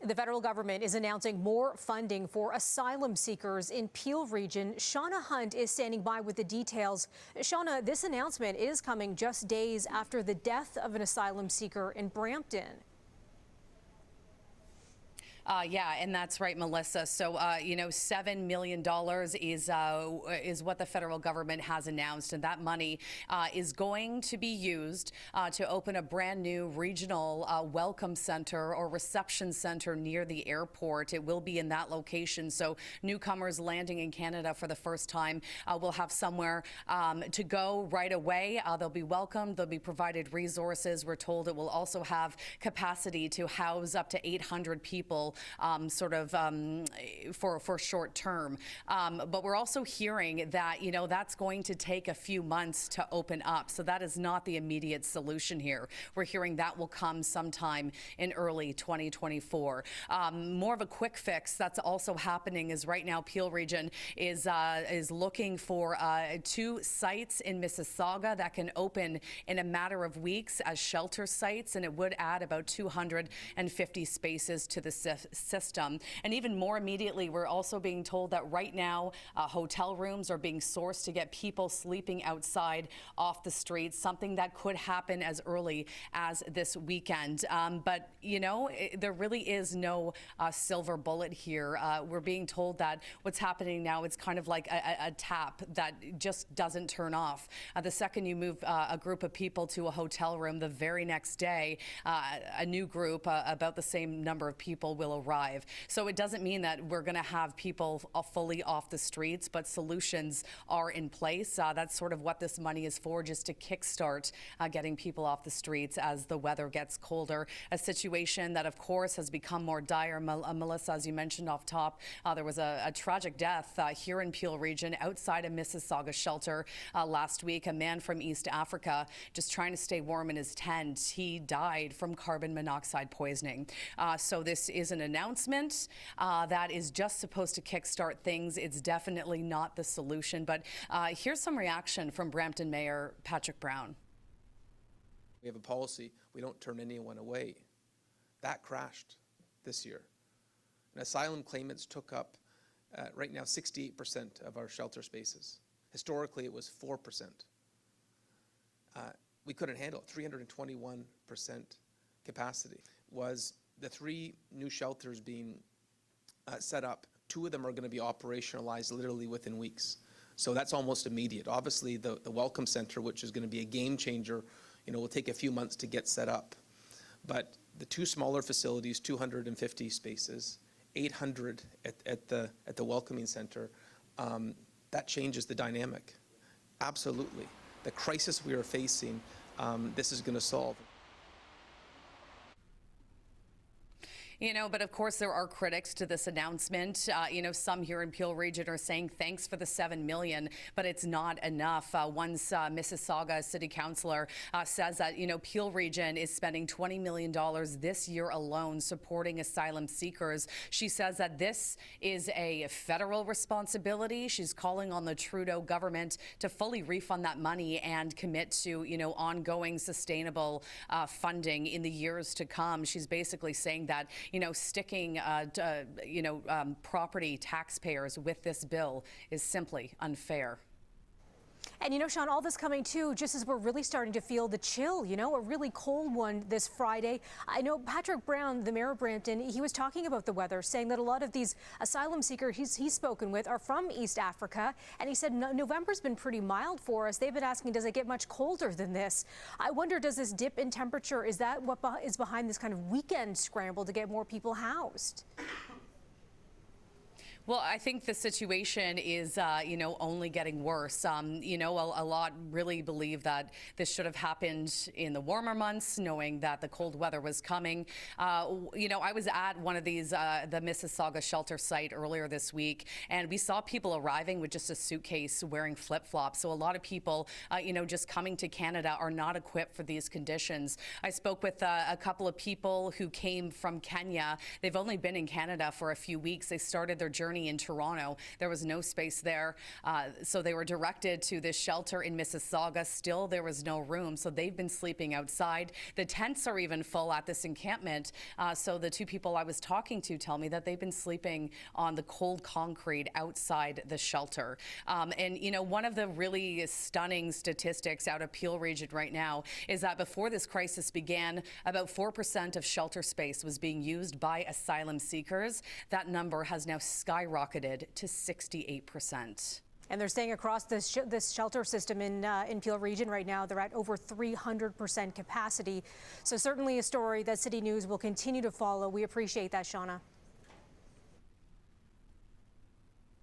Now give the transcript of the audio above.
The federal government is announcing more funding for asylum seekers in Peel region. Shauna Hunt is standing by with the details. Shauna, this announcement is coming just days after the death of an asylum seeker in Brampton. Yeah, and that's right, Melissa. So, $7 million is what the federal government has announced, and that money is going to be used to open a brand new regional welcome center or reception center near the airport. It will be in that location, so newcomers landing in Canada for the first time will have somewhere to go right away. They'll be welcomed. They'll be provided resources. We're told it will also have capacity to house up to 800 people. For short term. But we're also hearing that, that's going to take a few months to open up. So that is not the immediate solution here. We're hearing that will come sometime in early 2024. More of a quick fix that's also happening is right now Peel region is looking for 2 sites in Mississauga that can open in a matter of weeks as shelter sites, and it would add about 250 spaces to the system. And even more immediately, we're also being told that right now hotel rooms are being sourced to get people sleeping outside off the streets, something that could happen as early as this weekend. But, there really is no silver bullet here. We're being told that what's happening now, it's kind of like a tap that just doesn't turn off. The second you move a group of people to a hotel room, the very next day, a new group, about the same number of people, will arrive. So it doesn't mean that we're going to have people fully off the streets, but solutions are in place. That's sort of what this money is for, just to kickstart getting people off the streets as the weather gets colder. A situation that, of course, has become more dire. Melissa, as you mentioned off top, there was a tragic death here in Peel region outside a Mississauga shelter last week. A man from East Africa just trying to stay warm in his tent. He died from carbon monoxide poisoning. So this is an announcement that is just supposed to kickstart things. It's definitely not the solution. But here's some reaction from Brampton Mayor Patrick Brown. We have a policy, we don't turn anyone away. That crashed this year. And asylum claimants took up, right now, 68% of our shelter spaces. Historically, it was 4%. We couldn't handle it. 321% capacity was the 3 new shelters being set up. 2 of them are going to be operationalized literally within weeks. So that's almost immediate. Obviously, the Welcome Center, which is going to be a game changer, will take a few months to get set up. But the 2 smaller facilities, 250 spaces, 800 at the Welcoming Center, that changes the dynamic. Absolutely. The crisis we are facing, this is going to solve. But of course there are critics to this announcement. Some here in Peel region are saying thanks for the $7 million, but it's not enough. One Mississauga city councillor says that, Peel region is spending $20 million this year alone supporting asylum seekers. She says that this is a federal responsibility. She's calling on the Trudeau government to fully refund that money and commit to, ongoing sustainable funding in the years to come. She's basically saying that, sticking, property taxpayers with this bill is simply unfair. And Sean, all this coming too, just as we're really starting to feel the chill, a really cold one this Friday. I know Patrick Brown, the mayor of Brampton, he was talking about the weather, saying that a lot of these asylum seekers he's spoken with are from East Africa. And he said November's been pretty mild for us. They've been asking, does it get much colder than this? I wonder, does this dip in temperature, is that what is behind this kind of weekend scramble to get more people housed? Well, I think the situation is, only getting worse. A lot really believe that this should have happened in the warmer months, knowing that the cold weather was coming. I was at one of these, the Mississauga shelter site earlier this week, and we saw people arriving with just a suitcase wearing flip-flops. So a lot of people, just coming to Canada are not equipped for these conditions. I spoke with a couple of people who came from Kenya. They've only been in Canada for a few weeks. They started their journey County in Toronto. There was no space there, so they were directed to this shelter in Mississauga. Still, there was no room, so they've been sleeping outside. The tents are even full at this encampment, so the two people I was talking to tell me that they've been sleeping on the cold concrete outside the shelter. And, you know, one of the really stunning statistics out of Peel Region right now is that before this crisis began, about 4% of shelter space was being used by asylum seekers. That number has now skyrocketed to 68%. And they're staying across this shelter system in Peel Region right now. They're at over 300% capacity. So certainly a story that City News will continue to follow. We appreciate that, Shauna.